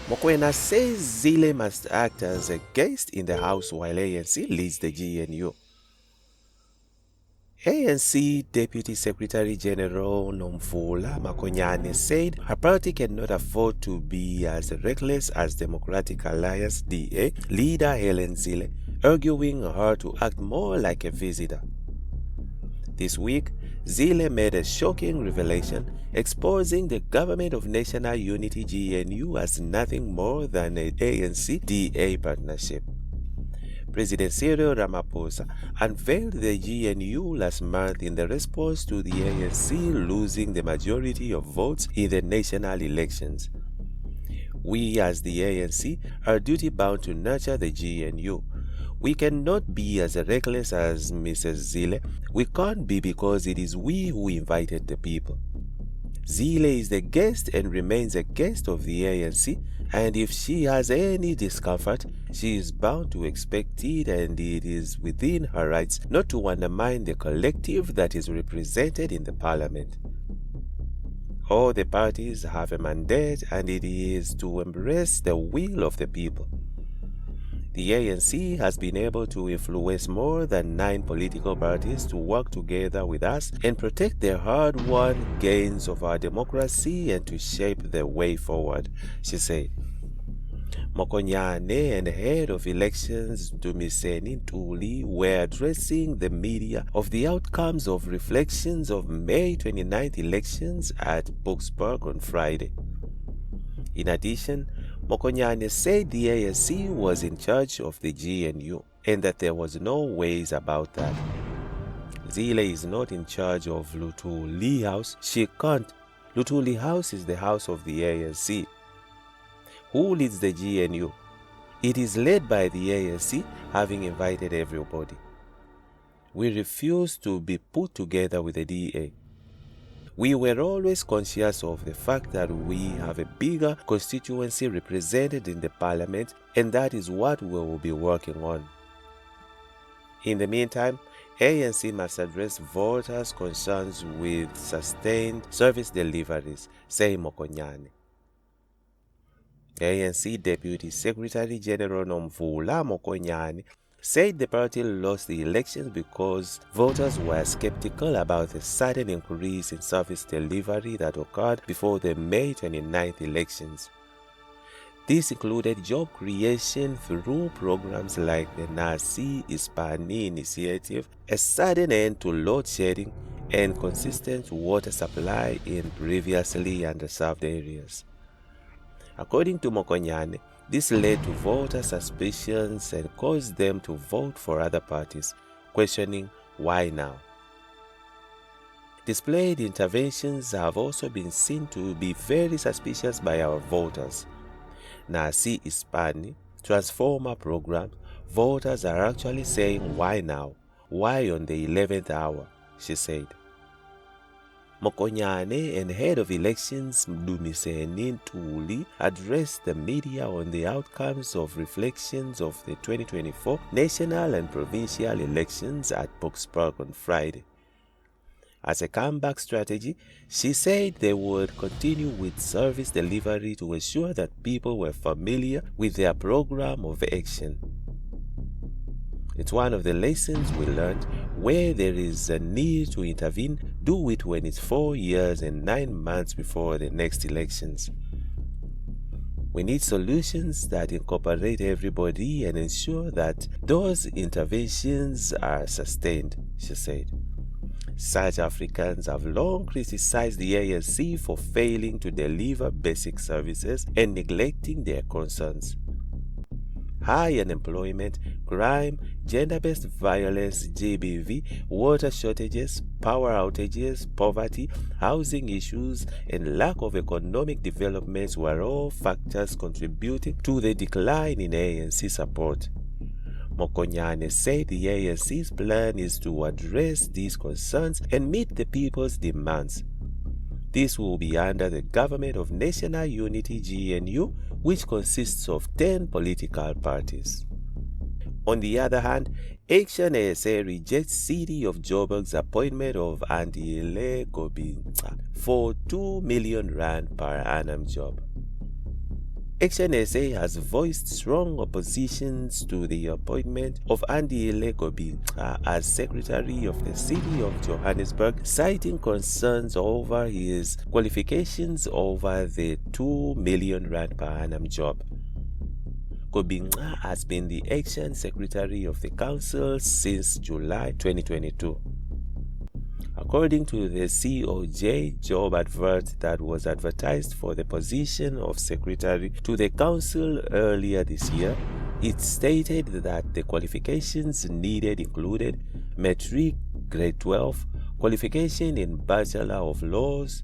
Mokonyane says Zille must act as a guest in the House while ANC leads the GNU. ANC Deputy Secretary General Nomvula Mokonyane said her party cannot afford to be as reckless as Democratic Alliance-DA leader Helen Zille, urging her to act more like a visitor. This week, Zille made a shocking revelation, exposing the Government of National Unity GNU as nothing more than an ANC-DA partnership. President Cyril Ramaphosa unveiled the GNU last month in the response to the ANC losing the majority of votes in the national elections. We as the ANC are duty-bound to nurture the GNU. We cannot be as reckless as Mrs Zille. We can't be because it is we who invited the people. Zille is the guest and remains a guest of the ANC, and if she has any discomfort, she is bound to expect it, and it is within her rights not to undermine the collective that is represented in the parliament. All the parties have a mandate, and it is to embrace the will of the people. The ANC has been able to influence more than 9 political parties to work together with us and protect the hard-won gains of our democracy and to shape the way forward, she said. Mokonyane and head of elections Dumiseni Ntuli were addressing the media of the outcomes of reflections of May 29th elections at Boksburg on Friday. In addition, Mokonyane said the ANC was in charge of the GNU and that there was no ways about that. Zille is not in charge of Lutuli House. She can't. Lutuli House is the house of the ANC. Who leads the GNU? It is led by the ANC, having invited everybody. We refuse to be put together with the DA. We were always conscious of the fact that we have a bigger constituency represented in the parliament, and that is what we will be working on. In the meantime, ANC must address voters' concerns with sustained service deliveries, say Mokonyane. ANC Deputy Secretary General Nomvula Mokonyane said the party lost the elections because voters were skeptical about the sudden increase in service delivery that occurred before the May 29th elections. This included job creation through programs like the Nasi Ispani initiative, a sudden end to load shedding, and consistent water supply in previously underserved areas. According to Mokonyane, this led to voter suspicions and caused them to vote for other parties, questioning why now. Displayed interventions have also been seen to be very suspicious by our voters. Nasi Ispani, Transformer program, voters are actually saying why now, why on the 11th hour, she said. Mokonyane and head of elections Dumiseni Ntuli addressed the media on the outcomes of reflections of the 2024 national and provincial elections at Boksburg on Friday. As a comeback strategy, she said they would continue with service delivery to ensure that people were familiar with their program of action. It's one of the lessons we learned: where there is a need to intervene, do it when it's 4 years and 9 months before the next elections. We need solutions that incorporate everybody and ensure that those interventions are sustained, she said. Such Africans have long criticized the ANC for failing to deliver basic services and neglecting their concerns. High unemployment, crime, gender-based violence, GBV, water shortages, power outages, poverty, housing issues, and lack of economic developments were all factors contributing to the decline in ANC support. Mokonyane said the ANC's plan is to address these concerns and meet the people's demands. This will be under the Government of National Unity GNU, which consists of 10 political parties. On the other hand, Action ASA rejects City of Joburg's appointment of Andile Gobinza for R2 million per annum job. Action SA has voiced strong oppositions to the appointment of Andile Gobinqa as Secretary of the City of Johannesburg, citing concerns over his qualifications over the R2 million per annum job. Gobinqa has been the Action Secretary of the Council since July 2022. According to the COJ job advert that was advertised for the position of Secretary to the Council earlier this year, it stated that the qualifications needed included Matric Grade 12, qualification in Bachelor of Laws,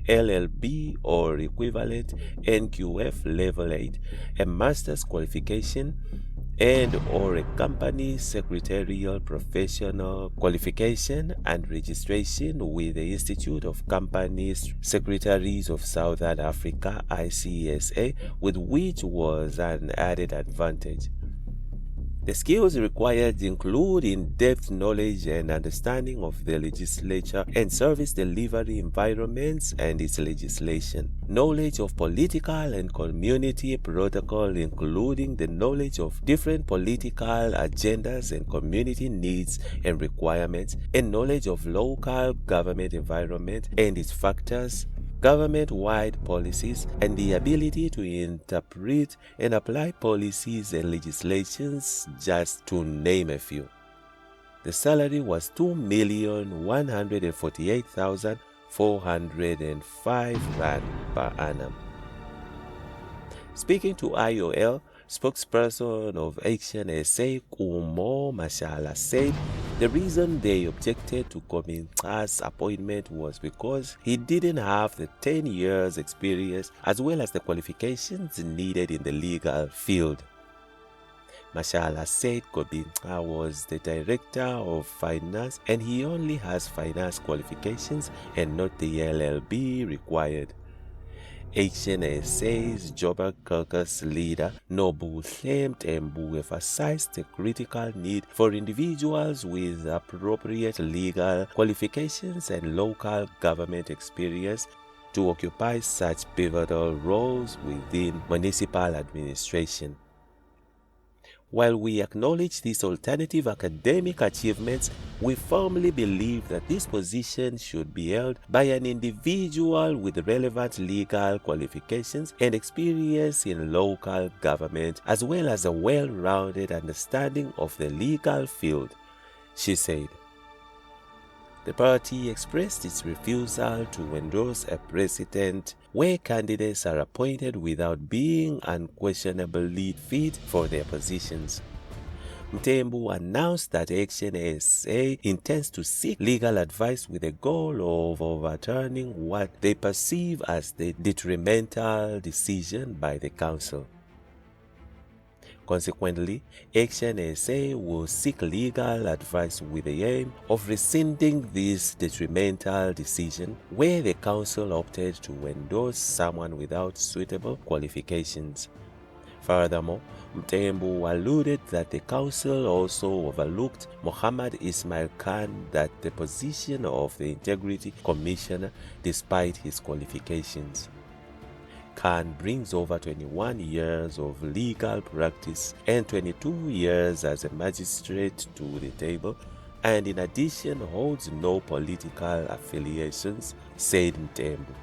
LLB or equivalent, NQF Level 8, a master's qualification, and or a company secretarial professional qualification and registration with the Institute of Companies Secretaries of Southern Africa ICSA, with which was an added advantage. The skills required include in-depth knowledge and understanding of the legislature and service delivery environments and its legislation, knowledge of political and community protocol, including the knowledge of different political agendas and community needs and requirements, and knowledge of local government environment and its factors, government-wide policies, and the ability to interpret and apply policies and legislations, just to name a few. The salary was R2,148,405 per annum. Speaking to IOL, spokesperson of Action SA Kumo Mashala said the reason they objected to Gobinqa's appointment was because he didn't have the 10 years experience as well as the qualifications needed in the legal field. Mashala said Gobinqa was the director of finance and he only has finance qualifications and not the LLB required. Action SA's Joburg Caucus leader Nomvula Mtembu emphasized the critical need for individuals with appropriate legal qualifications and local government experience to occupy such pivotal roles within municipal administration. While we acknowledge these alternative academic achievements, we firmly believe that this position should be held by an individual with relevant legal qualifications and experience in local government, as well as a well-rounded understanding of the legal field, she said. The party expressed its refusal to endorse a precedent where candidates are appointed without being unquestionably fit for their positions. Mtembu announced that Action SA intends to seek legal advice with the goal of overturning what they perceive as the detrimental decision by the council. Consequently, Action SA will seek legal advice with the aim of rescinding this detrimental decision where the council opted to endorse someone without suitable qualifications. Furthermore, Mtembu alluded that the council also overlooked Mohammed Ismail Khan at the position of the Integrity Commissioner despite his qualifications. Khan brings over 21 years of legal practice and 22 years as a magistrate to the table, and in addition holds no political affiliations, said Mtembu.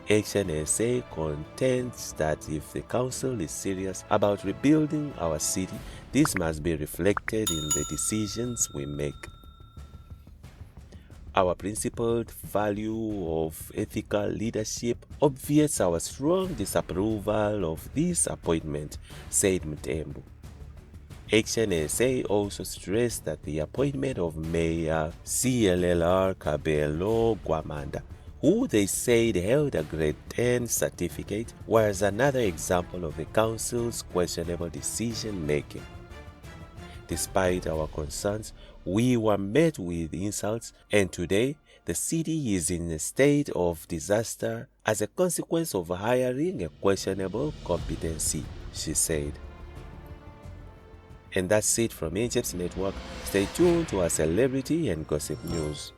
Action SA contends that if the council is serious about rebuilding our city, this must be reflected in the decisions we make. Our principled value of ethical leadership obviates our strong disapproval of this appointment, said Mtembu. Action SA also stressed that the appointment of Mayor CLLR Kabelo Gwamanda, who they said held a Grade 10 certificate, was another example of the council's questionable decision-making. Despite our concerns, we were met with insults, and today the city is in a state of disaster as a consequence of hiring a questionable competency, she said. And that's it from Injibs Network. Stay tuned to our celebrity and gossip news.